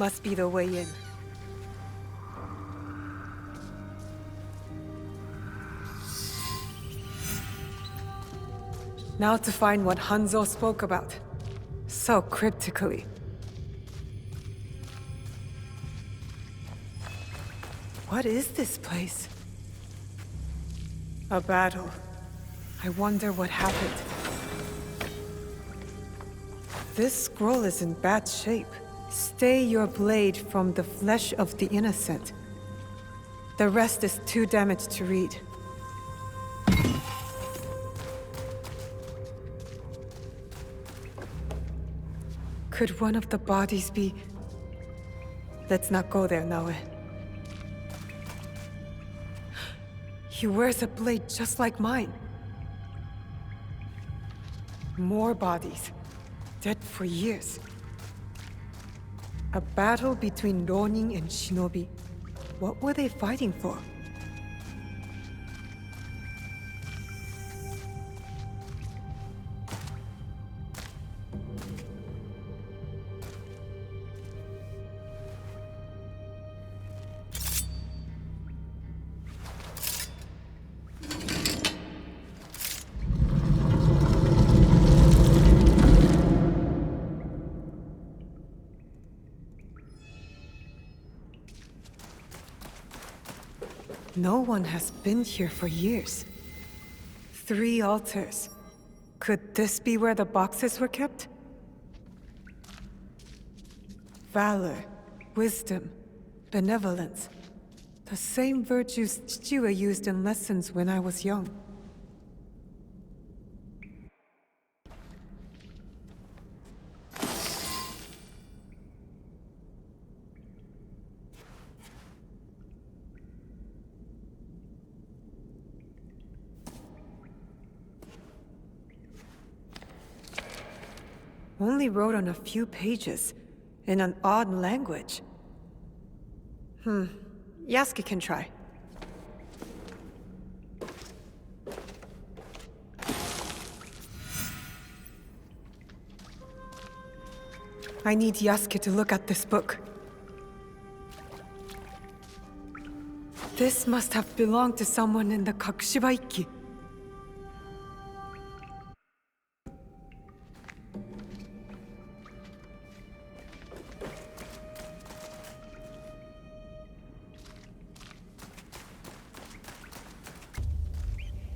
must be the way in. Now to find what Hanzo spoke about. So cryptically. What is this place? A battle. I wonder what happened. This scroll is in bad shape. Stay your blade from the flesh of the innocent. The rest is too damaged to read. Could one of the bodies be... Let's not go there, Naue. He wears a blade just like mine. More bodies. Dead for years. A battle between Ronin and Shinobi. What were they fighting for? No one has been here for years. 3 altars. Could this be where the boxes were kept? Valor, wisdom, benevolence. The same virtues Chichiwa used in lessons when I was young. Only wrote on a few pages, in an odd language. Yasuke can try. I need Yasuke to look at this book. This must have belonged to someone in the Kakushibaiki.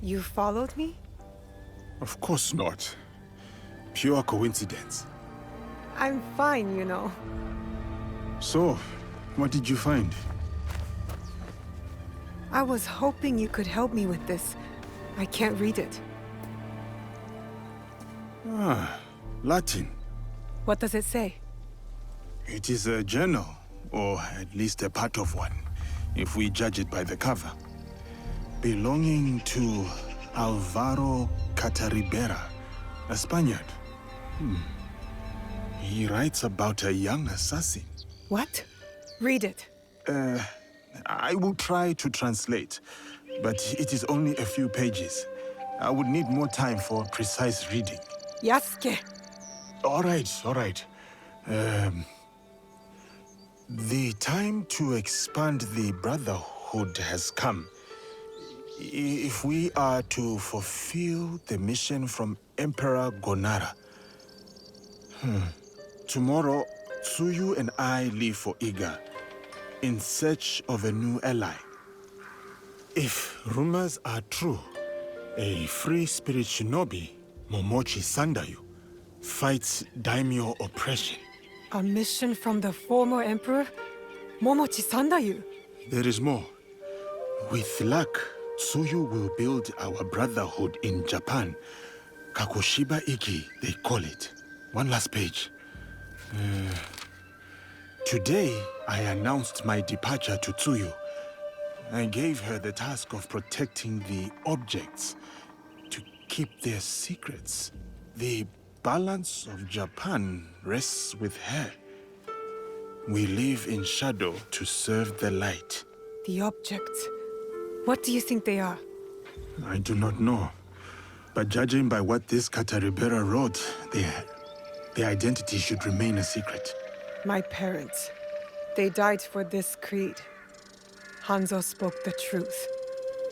You followed me? Of course not. Pure coincidence. I'm fine, you know. So, what did you find? I was hoping you could help me with this. I can't read it. Ah, Latin. What does it say? It is a journal, or at least a part of one, if we judge it by the cover. Belonging to Alvaro Cataribera, a Spaniard. He writes about a young assassin. What? Read it. I will try to translate, but it is only a few pages. I would need more time for precise reading. Yasuke! All right. The time to expand the Brotherhood has come. If we are to fulfill the mission from Emperor Gonara. Tomorrow, Tsuyu and I leave for Iga, in search of a new ally. If rumors are true, a free spirit shinobi, Momochi Sandayu, fights daimyo oppression. A mission from the former emperor? Momochi Sandayu? There is more. With luck, Tsuyu will build our brotherhood in Japan. Kakushiba Iki, they call it. One last page. Today, I announced my departure to Tsuyu. I gave her the task of protecting the objects, to keep their secrets. The balance of Japan rests with her. We live in shadow to serve the light. The objects. What do you think they are? I do not know. But judging by what this Cataribera wrote, their identity should remain a secret. My parents. They died for this creed. Hanzo spoke the truth.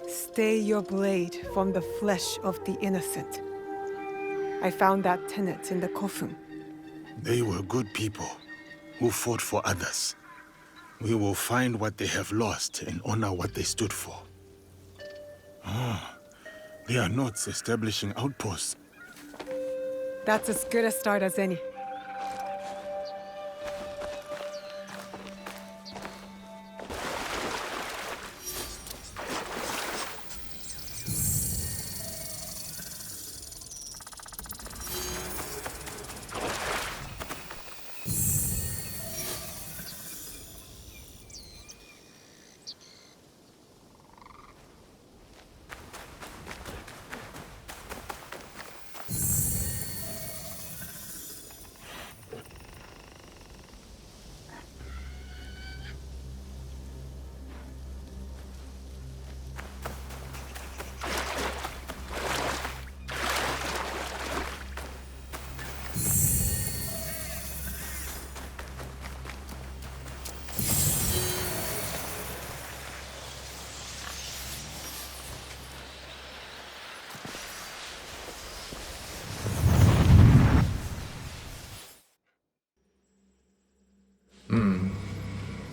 Stay your blade from the flesh of the innocent. I found that tenet in the Kofun. They were good people who fought for others. We will find what they have lost and honor what they stood for. They are notes establishing outposts. That's as good a start as any.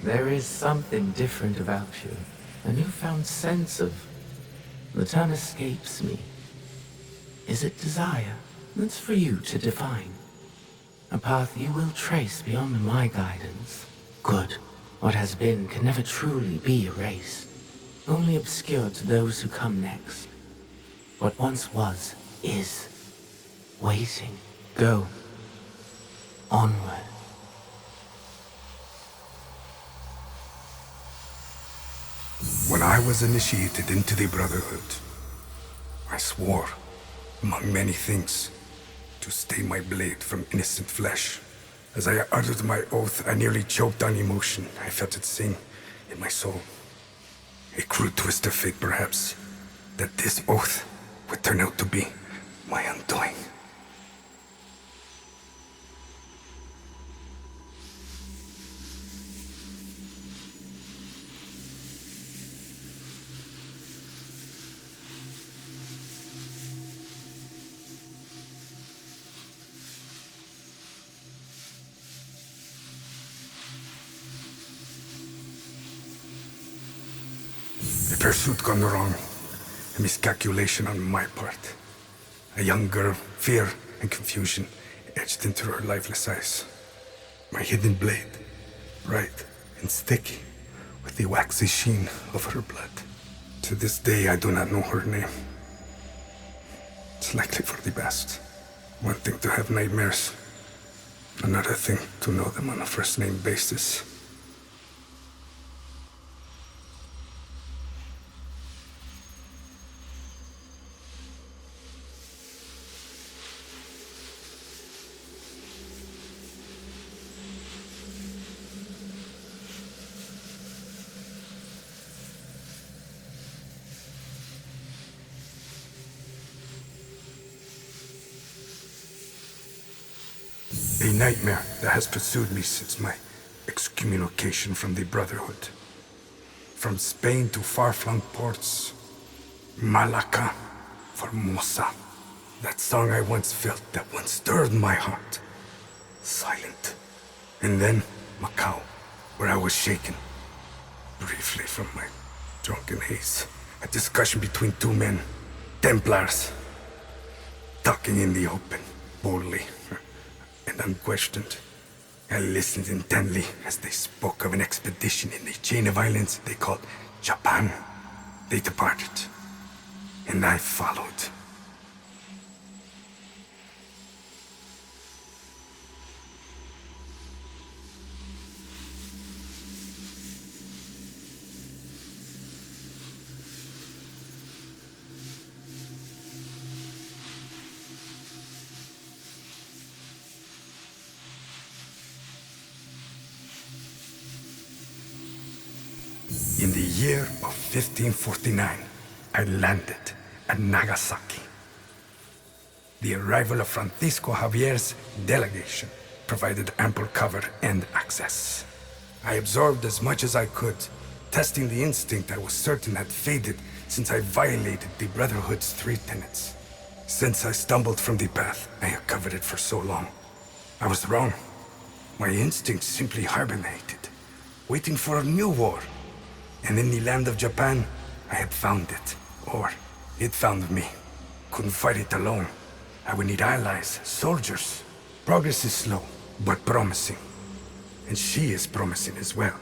There is something different about you. A newfound sense of... The term escapes me. Is it desire? That's for you to define. A path you will trace beyond my guidance. Good. What has been can never truly be erased. Only obscured to those who come next. What once was, is. Waiting. Go. Onward. When I was initiated into the Brotherhood, I swore, among many things, to stay my blade from innocent flesh. As I uttered my oath, I nearly choked on emotion. I felt it sing in my soul. A crude twist of fate, perhaps, that this oath would turn out to be my undoing. The pursuit gone wrong. A miscalculation on my part. A young girl, fear and confusion etched into her lifeless eyes. My hidden blade, bright and sticky, with the waxy sheen of her blood. To this day, I do not know her name. It's likely for the best. One thing to have nightmares, another thing to know them on a first-name basis. A nightmare that has pursued me since my excommunication from the Brotherhood. From Spain to far-flung ports, Malacca, Formosa. That song I once felt, that once stirred my heart. Silent. And then Macau, where I was shaken. Briefly from my drunken haze. A discussion between two men, Templars. Talking in the open, boldly. And unquestioned. I listened intently as they spoke of an expedition in the chain of islands they called Japan. They departed, and I followed. In the year of 1549, I landed at Nagasaki. The arrival of Francisco Javier's delegation provided ample cover and access. I absorbed as much as I could, testing the instinct I was certain had faded since I violated the Brotherhood's 3 tenets. Since I stumbled from the path, I had covered it for so long. I was wrong. My instincts simply hibernated, waiting for a new war. And in the land of Japan, I had found it. Or, it found me. Couldn't fight it alone. I would need allies, soldiers. Progress is slow, but promising. And she is promising as well.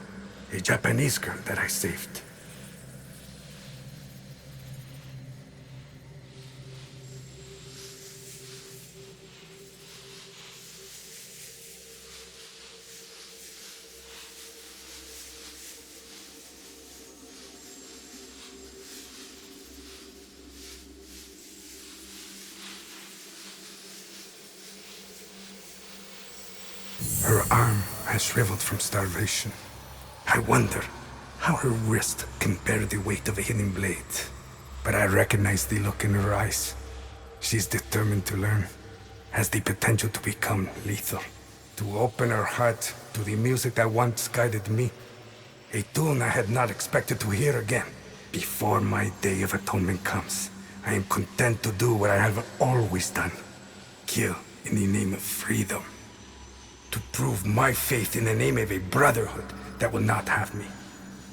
A Japanese girl that I saved. Her arm has shriveled from starvation. I wonder how her wrist can bear the weight of a hidden blade. But I recognize the look in her eyes. She's determined to learn, has the potential to become lethal. To open her heart to the music that once guided me. A tune I had not expected to hear again. Before my day of atonement comes, I am content to do what I have always done. Kill in the name of freedom. To prove my faith in the name of a brotherhood that will not have me.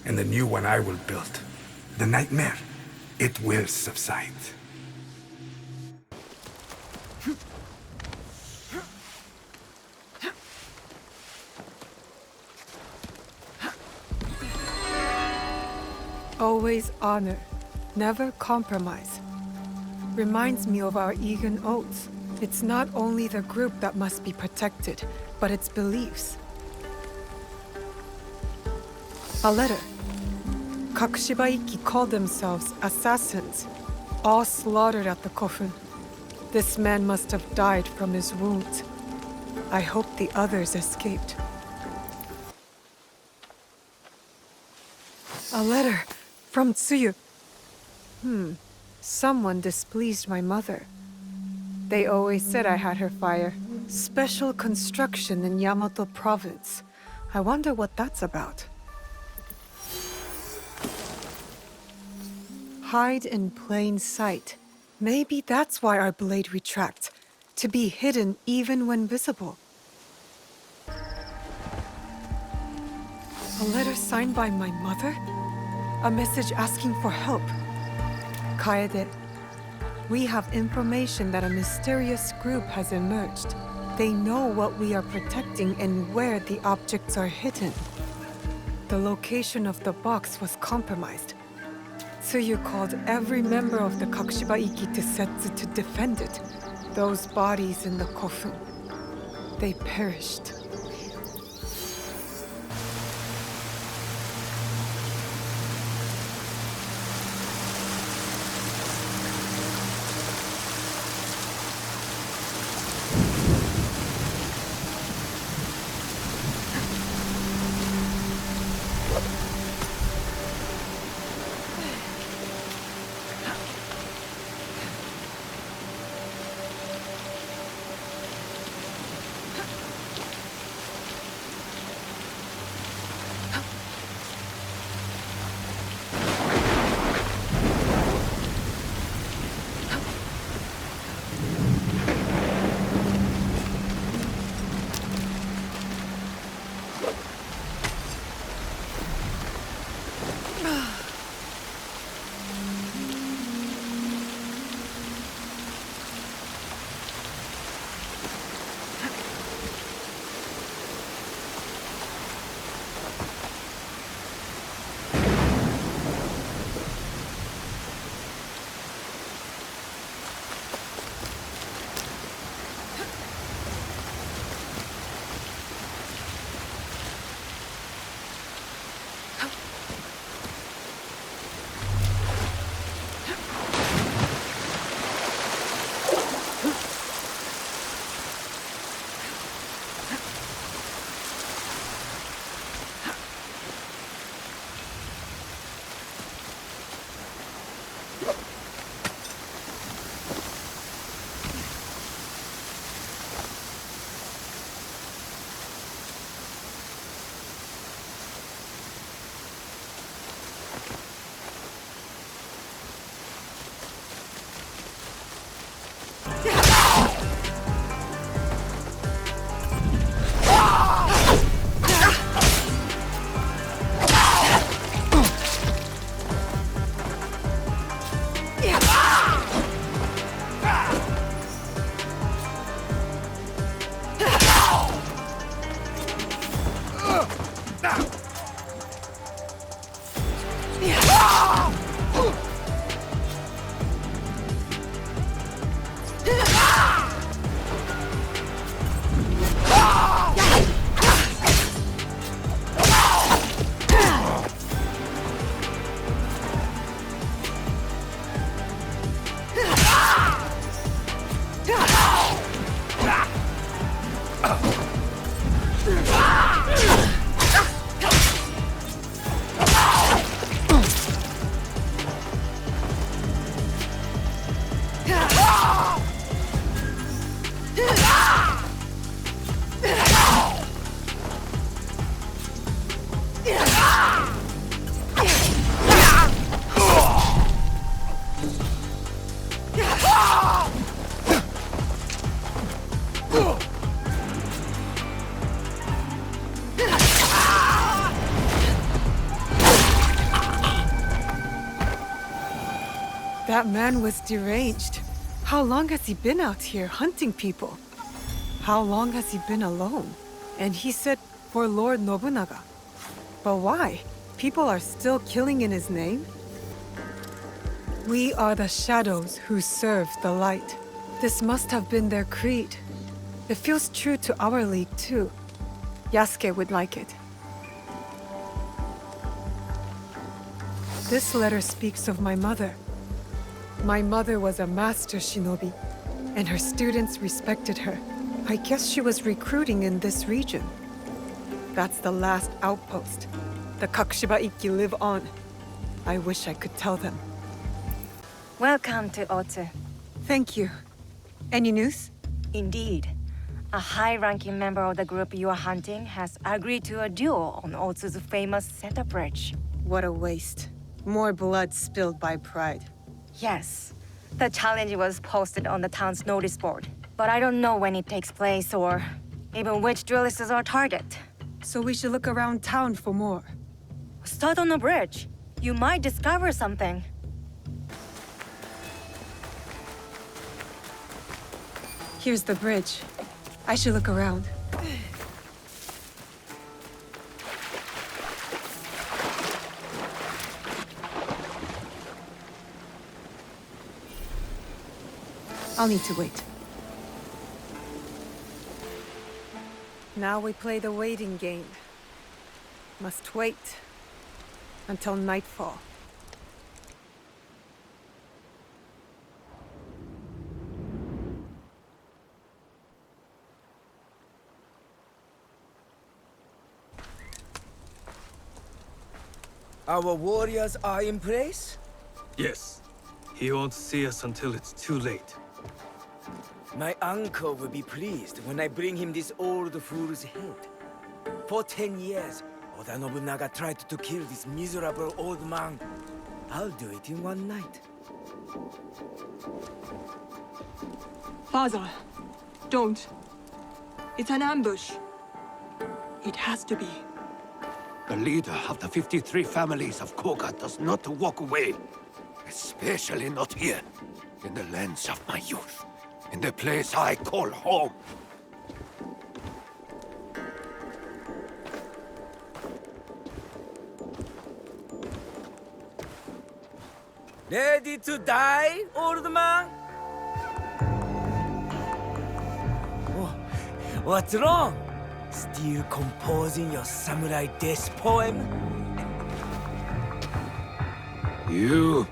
And the new one I will build. The nightmare, it will subside. Always honor, never compromise. Reminds me of our Egan oaths. It's not only the group that must be protected, but its beliefs. A letter. Kakushibaiki called themselves assassins, all slaughtered at the coffin. This man must have died from his wounds. I hope the others escaped. A letter from Tsuyu. Someone displeased my mother. They always said I had her fire. Special construction in Yamato province. I wonder what that's about. Hide in plain sight. Maybe that's why our blade retracts. To be hidden even when visible. A letter signed by my mother? A message asking for help. Kaede, we have information that a mysterious group has emerged. They know what we are protecting and where the objects are hidden. The location of the box was compromised. Tsuyu called every member of the Kakushibaiki to Setsu to defend it. Those bodies in the coffin, they perished. That man was deranged. How long has he been out here hunting people? How long has he been alone? And he said for Lord Nobunaga. But why? People are still killing in his name? We are the shadows who serve the light. This must have been their creed. It feels true to our league too. Yasuke would like it. This letter speaks of my mother. My mother was a master shinobi, and her students respected her. I guess she was recruiting in this region. That's the last outpost. The Kakushiba Ikki live on. I wish I could tell them. Welcome to Otsu. Thank you. Any news? Indeed. A high-ranking member of the group you are hunting has agreed to a duel on Otsu's famous Seta Bridge. What a waste. More blood spilled by pride. Yes. The challenge was posted on the town's notice board. But I don't know when it takes place or even which duelist is our target. So we should look around town for more. Start on the bridge. You might discover something. Here's the bridge. I should look around. I'll need to wait. Now we play the waiting game. Must wait until nightfall. Our warriors are in place? Yes. He won't see us until it's too late. My uncle will be pleased when I bring him this old fool's head. For 10 years, Oda Nobunaga tried to kill this miserable old man. I'll do it in one night. Father, don't. It's an ambush. It has to be. The leader of the 53 families of Koga does not walk away. Especially not here, in the lands of my youth. In the place I call home. Ready to die, old man? Oh, what's wrong? Still composing your samurai death poem? You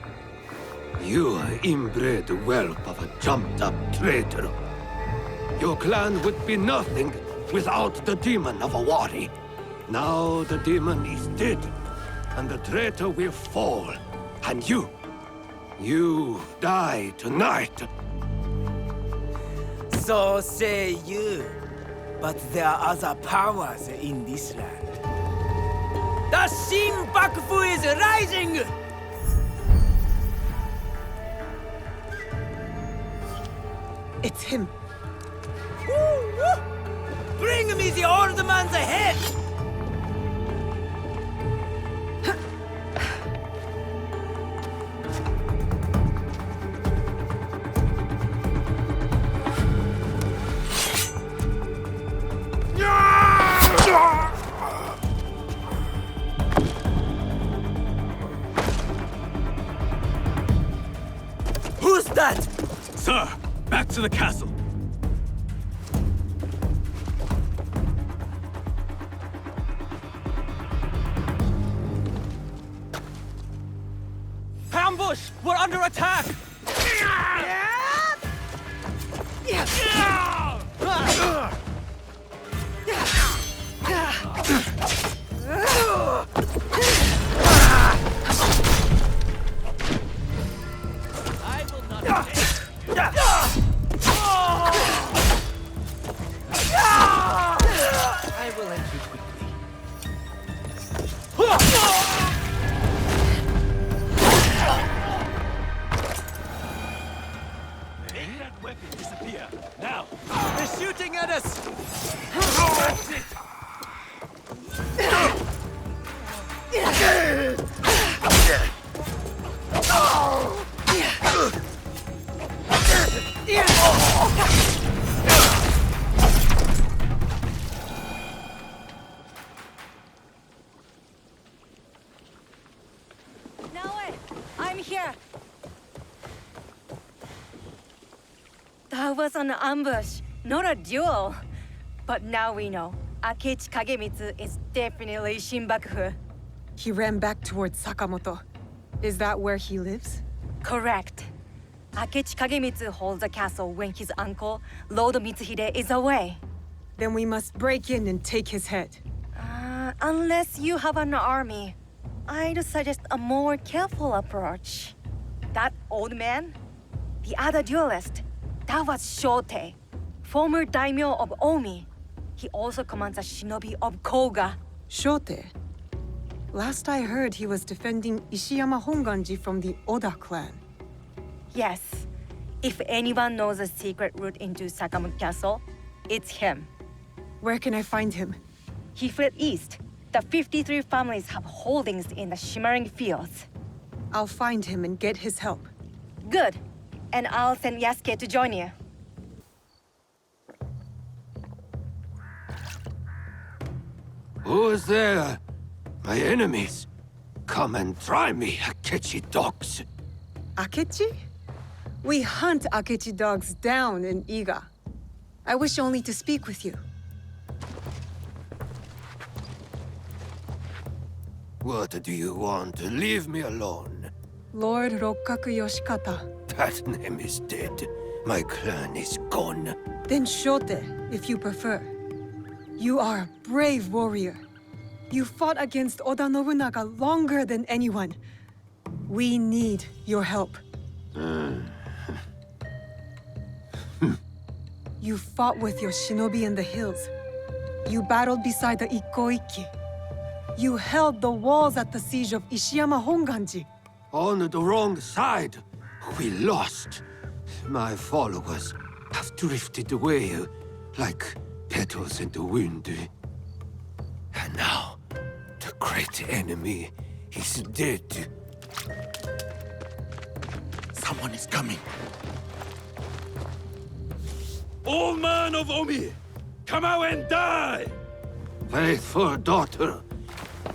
are inbred whelp of a jumped-up traitor. Your clan would be nothing without the demon of a Wari. Now the demon is dead, and the traitor will fall. And you die tonight. So say you. But there are other powers in this land. The Shin Bakufu is rising! It's him. Woo, woo! Bring me the old man's head! Who's that? Sir, back to the castle. Ambush! We're under attack! I will not I will end you quickly. Make that weapon disappear. Now! They're shooting at us! That's it! Naoe, I'm here. That was an ambush, not a duel. But now we know. Akechi Kagemitsu is definitely Shinbakufu. He ran back towards Sakamoto. Is that where he lives? Correct. Akechi Kagemitsu holds a castle when his uncle, Lord Mitsuhide, is away. Then we must break in and take his head. Unless you have an army, I'd suggest a more careful approach. That old man? The other duelist? That was Shote, former daimyo of Omi. He also commands a shinobi of Koga. Shote. Last I heard, he was defending Ishiyama Honganji from the Oda clan. Yes. If anyone knows a secret route into Sakamoto Castle, it's him. Where can I find him? He fled east. The 53 families have holdings in the shimmering fields. I'll find him and get his help. Good. And I'll send Yasuke to join you. Who is there? My enemies. Come and try me, Akechi dogs. Akechi? We hunt Akechi dogs down in Iga. I wish only to speak with you. What do you want? Leave me alone. Lord Rokkaku Yoshikata. That name is dead. My clan is gone. Then Shote, if you prefer. You are a brave warrior. You fought against Oda Nobunaga longer than anyone. We need your help. You fought with your shinobi in the hills. You battled beside the Ikkoiki. You held the walls at the siege of Ishiyama Honganji. On the wrong side. We lost. My followers have drifted away like petals in the wind. And now, the great enemy is dead. Someone is coming. Old man of Omi! Come out and die! Faithful daughter,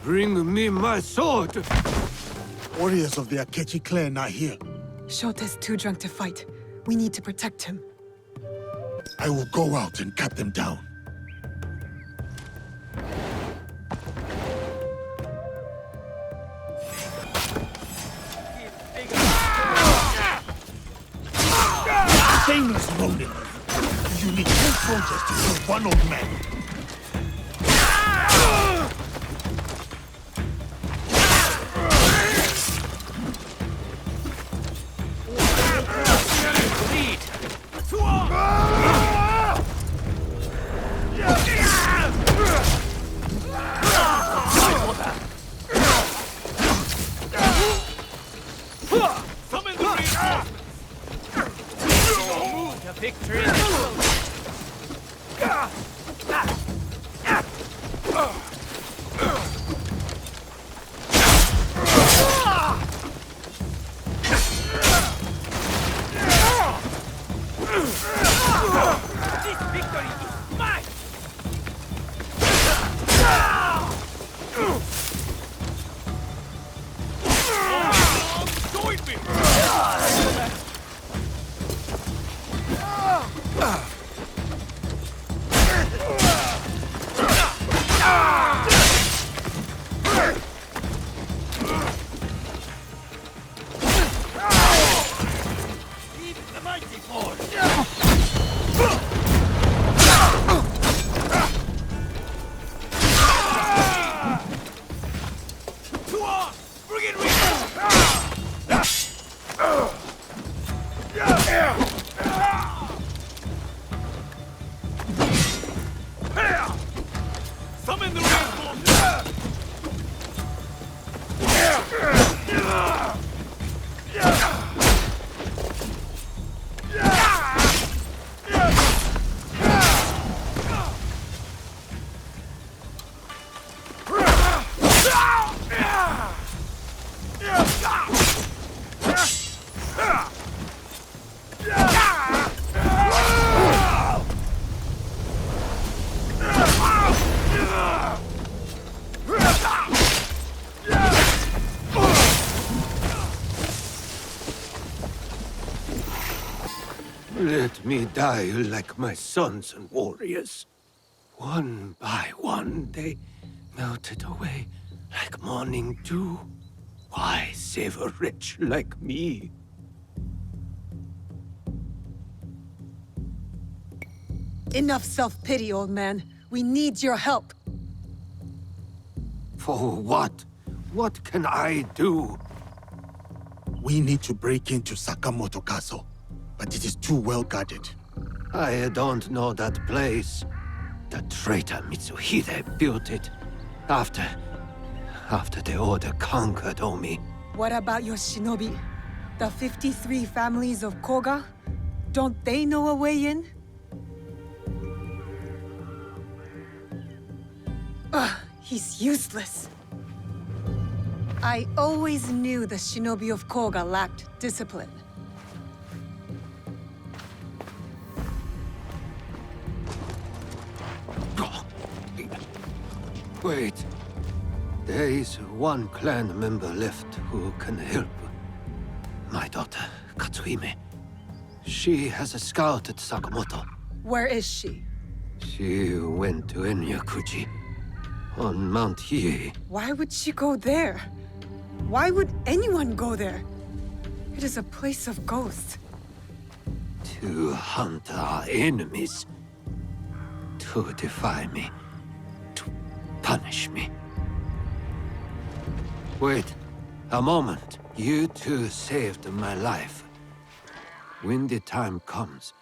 bring me my sword. Warriors of the Akechi clan are here. Shote's too drunk to fight. We need to protect him. I will go out and cut them down. Shameless rodent! You need 10 soldiers to kill one old man. Summon the reinforcements! victory. This victory is mine! Join me! Even the mighty fall! Bring it Summon the reinforcements! Let me die like my sons and warriors. One by one, they melted away like morning dew. Why save a wretch like me? Enough self-pity, old man. We need your help. For what? What can I do? We need to break into Sakamoto Castle, but it is too well guarded. I don't know that place. The traitor Mitsuhide built it after the Order conquered Omi. What about your shinobi? The 53 families of Koga? Don't they know a way in? Ugh, he's useless. I always knew the shinobi of Koga lacked discipline. Wait. There is one clan member left who can help. My daughter, Katsuhime. She has scouted Sakamoto. Where is she? She went to Enyakuji on Mount Hiei. Why would she go there? Why would anyone go there? It is a place of ghosts. To hunt our enemies. To defy me. To punish me. Wait, a moment. You two saved my life. When the time comes,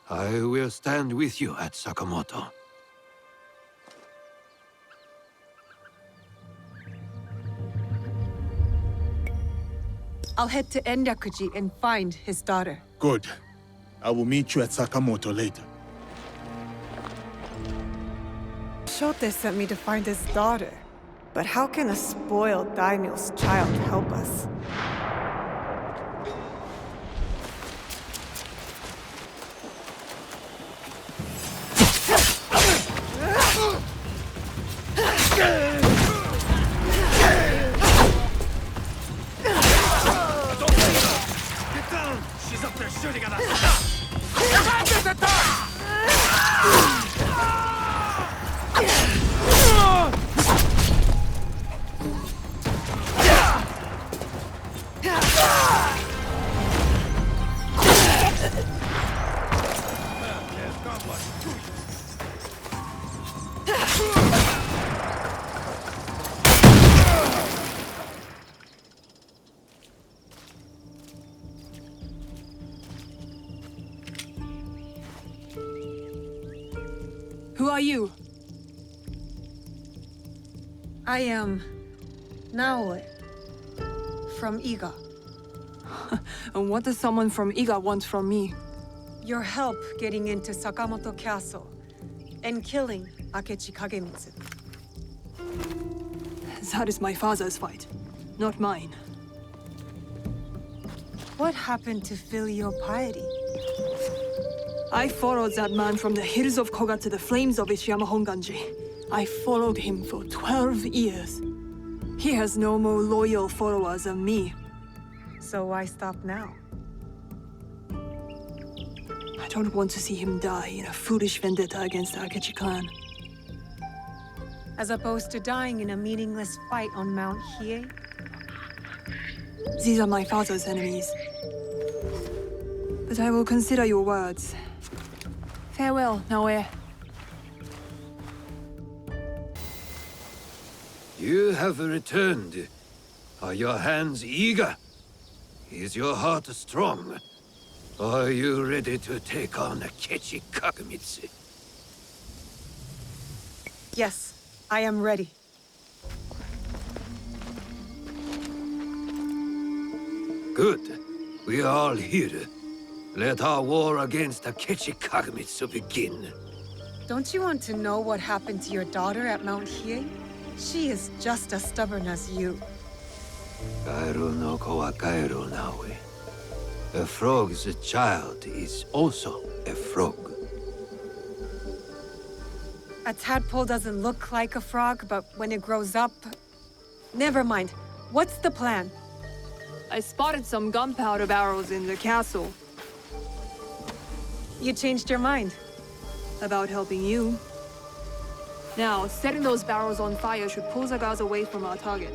I will stand with you at Sakamoto. I'll head to Enyakuji and find his daughter. Good. I will meet you at Sakamoto later. Shote sent me to find his daughter. But how can a spoiled daimyo's child help us? Get down! She's up there shooting at us! Abandon the dark! Who are you? I am Naoe from Iga. And what does someone from Iga want from me? Your help getting into Sakamoto Castle and killing Akechi Kagemitsu. That is my father's fight, not mine. What happened to filial piety? I followed that man from the hills of Koga to the flames of Ishiyama Honganji. I followed him for 12 years. He has no more loyal followers than me. So why stop now? I don't want to see him die in a foolish vendetta against the Akechi clan. As opposed to dying in a meaningless fight on Mount Hiei? These are my father's enemies. But I will consider your words. Farewell, Naoe. You have returned. Are your hands eager? Is your heart strong? Are you ready to take on Akechi Kagemitsu? Yes, I am ready. Good. We are all here. Let our war against Akechi Kagemitsu begin. Don't you want to know what happened to your daughter at Mount Hiei? She is just as stubborn as you. Kairu no ko wa kairu nawe. A frog's child is also a frog. A tadpole doesn't look like a frog, but when it grows up... Never mind. What's the plan? I spotted some gunpowder barrels in the castle. You changed your mind. About helping you. Now, setting those barrels on fire should pull the guards away from our target.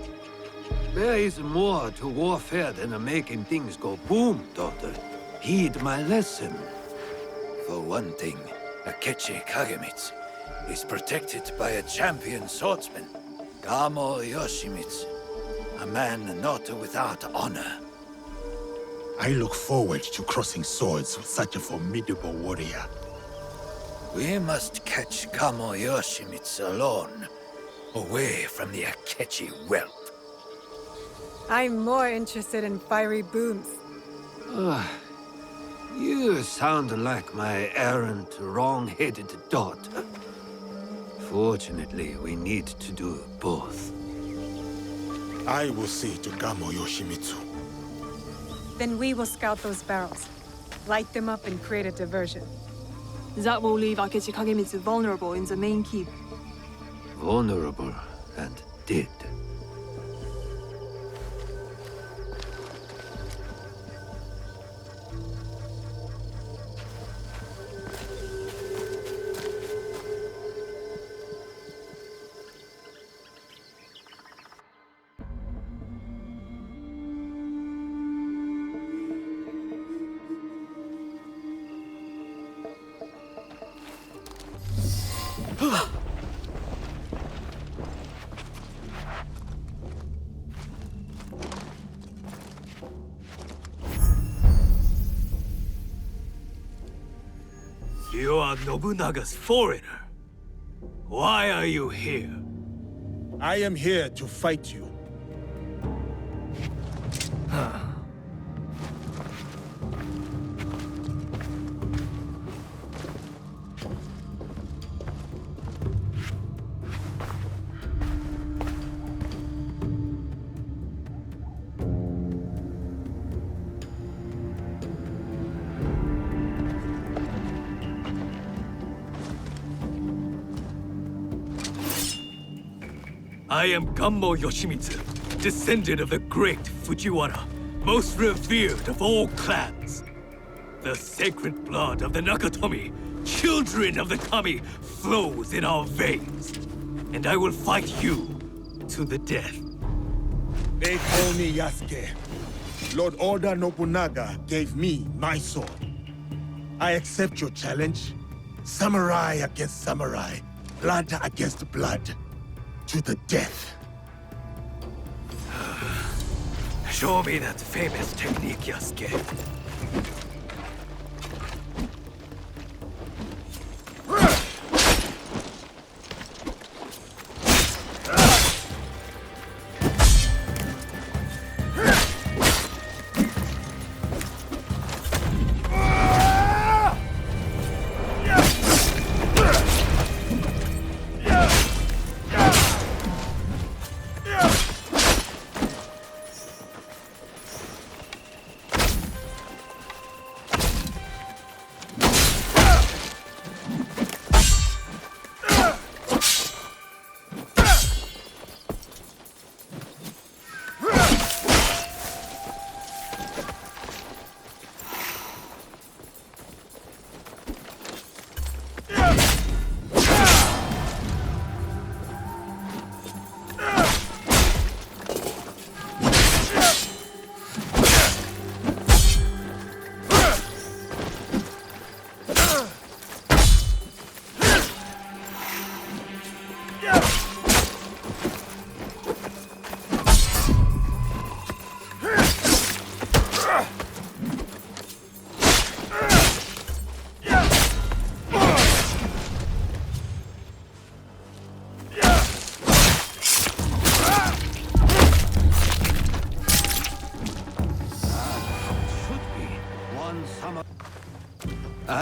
There is more to warfare than making things go boom, daughter. Heed my lesson. For one thing, Akechi Kagemitsu is protected by a champion swordsman, Gamo Yoshimitsu, a man not without honor. I look forward to crossing swords with such a formidable warrior. We must catch Gamo Yoshimitsu alone, away from the Akechi wealth. I'm more interested in fiery booms. You sound like my errant, wrong-headed daughter. Fortunately, we need to do both. I will see to Gamo Yoshimitsu. Then we will scout those barrels, light them up and create a diversion. That will leave Akechi Kagemitsu vulnerable in the main keep. Vulnerable and dead. You are Nobunaga's foreigner. Why are you here? I am here to fight you. I am Gammo Yoshimitsu, descendant of the great Fujiwara, most revered of all clans. The sacred blood of the Nakatomi, children of the Kami, flows in our veins. And I will fight you to the death. They call me Yasuke. Lord Oda Nobunaga gave me my sword. I accept your challenge. Samurai against samurai. Blood against blood. To the death. Show me that famous technique, Yasuke.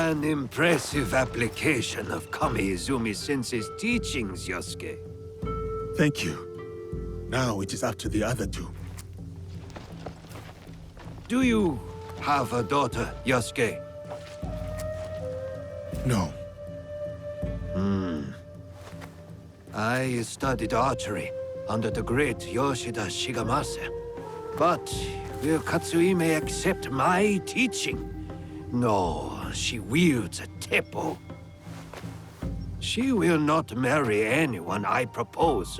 An impressive application of Kami Izumi-sensei's teachings, Yosuke. Thank you. Now it is up to the other two. Do you have a daughter, Yosuke? No. I studied archery under the great Yoshida Shigemasa. But will Katsuhime accept my teaching? No, she wields a teppo. She will not marry anyone I propose.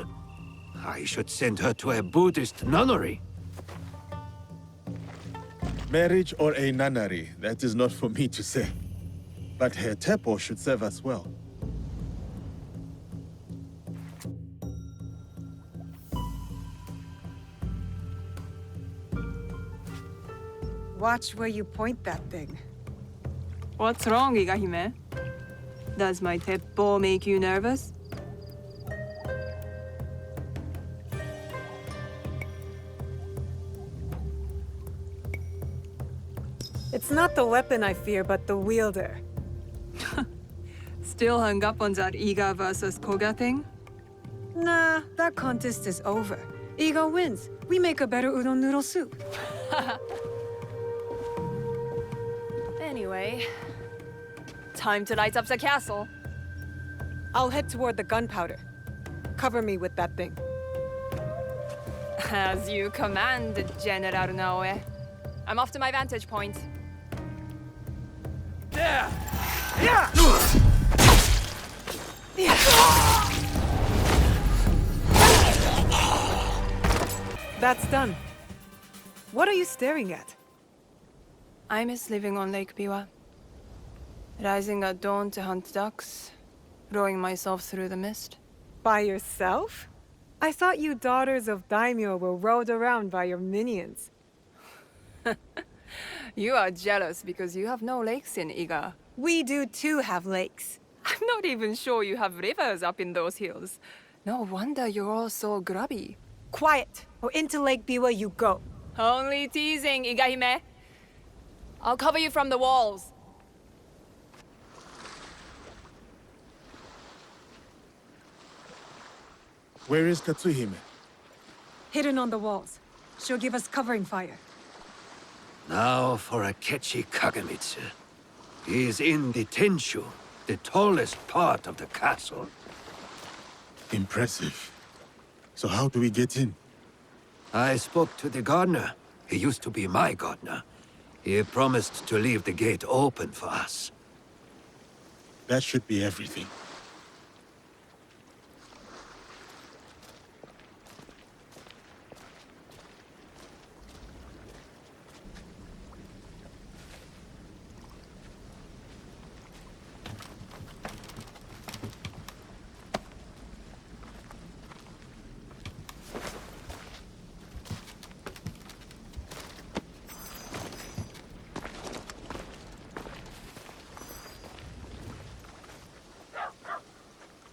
I should send her to a Buddhist nunnery. Marriage or a nunnery, that is not for me to say. But her teppo should serve us well. Watch where you point that thing. What's wrong, Igahime? Does my teppo make you nervous? It's not the weapon I fear, but the wielder. Still hung up on that Iga versus Koga thing? Nah, that contest is over. Iga wins. We make a better udon noodle soup. Anyway, time to light up the castle. I'll head toward the gunpowder. Cover me with that thing. As you command, General Naoe. I'm off to my vantage point. There! Yeah! That's done. What are you staring at? I miss living on Lake Biwa. Rising at dawn to hunt ducks, rowing myself through the mist. By yourself? I thought you daughters of daimyo were rowed around by your minions. You are jealous because you have no lakes in Iga. We do too have lakes. I'm not even sure you have rivers up in those hills. No wonder you're all so grubby. Quiet, or into Lake Biwa you go. Only teasing, Igahime. I'll cover you from the walls. Where is Katsuhime? Hidden on the walls. She'll give us covering fire. Now for Akechi Kagamitsu. He is in the Tenshu, the tallest part of the castle. Impressive. So how do we get in? I spoke to the gardener. He used to be my gardener. He promised to leave the gate open for us. That should be everything.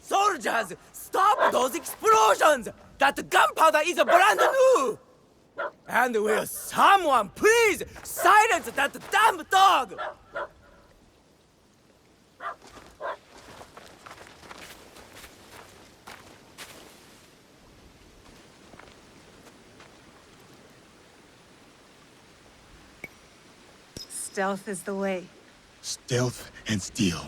Soldiers, stop those explosions! That gunpowder is brand new! And will someone please silence that damn dog? Stealth is the way. Stealth and steel.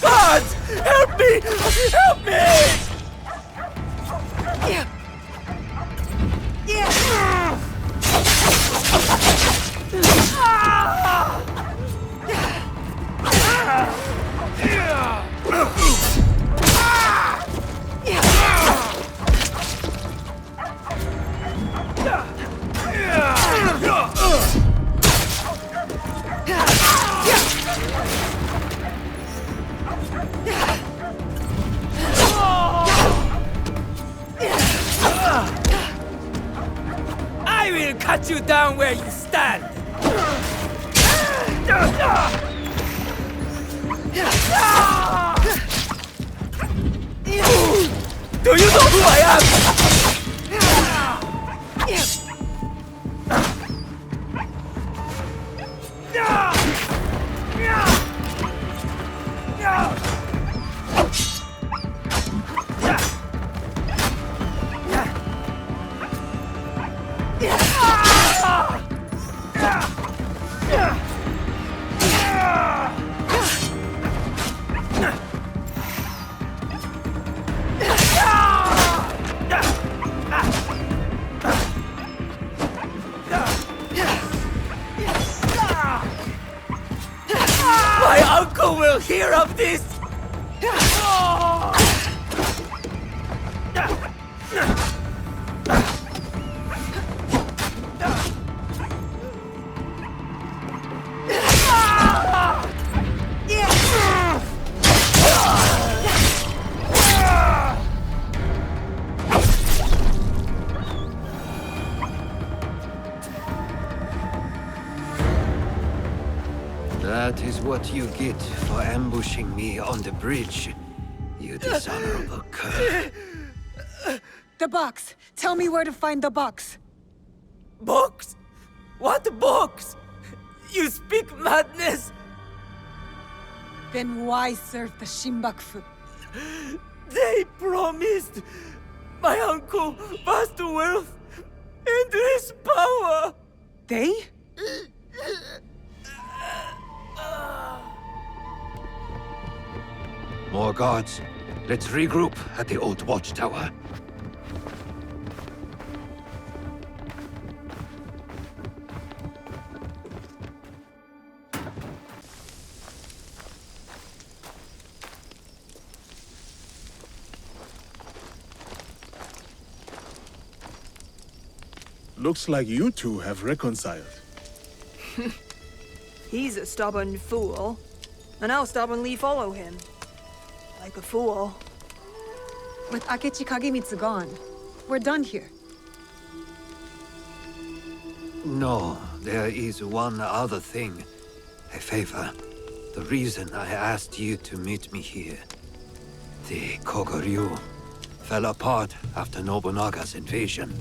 God! Help me! Help me! I will cut you down where you stand! Do you know who I am? My uncle will hear of this! That is what you get for ambushing me on the bridge, you dishonorable cur. The box! Tell me where to find the box! Box? What box? You speak madness! Then why serve the Shinbakufu? They promised my uncle vast wealth and his power! They? More guards. Let's regroup at the old watchtower. Looks like you two have reconciled. He's a stubborn fool, and I'll stubbornly follow him. Like a fool. With Akechi Kagemitsu gone, we're done here. No, there is one other thing. A favor. The reason I asked you to meet me here. The Kogoryu fell apart after Nobunaga's invasion.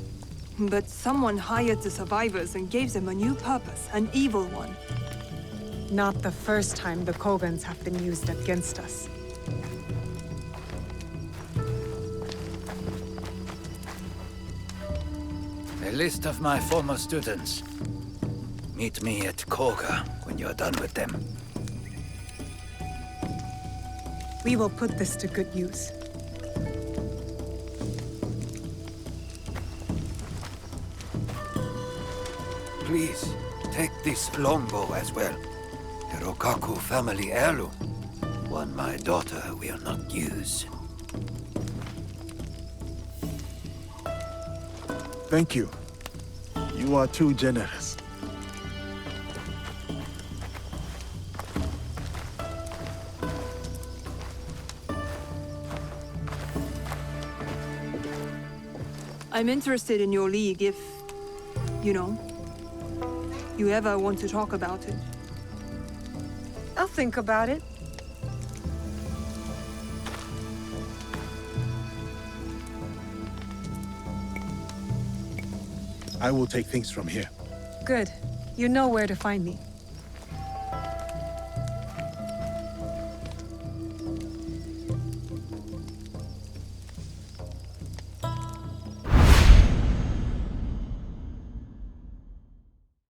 But someone hired the survivors and gave them a new purpose, an evil one. Not the first time the Kogans have been used against us. A list of my former students. Meet me at Koga when you're done with them. We will put this to good use. Please, take this longbow as well. A Rokaku family heirloom. One my daughter will not use. Thank you. You are too generous. I'm interested in your league if, you know, you ever want to talk about it. I'll think about it. I will take things from here. Good. You know where to find me.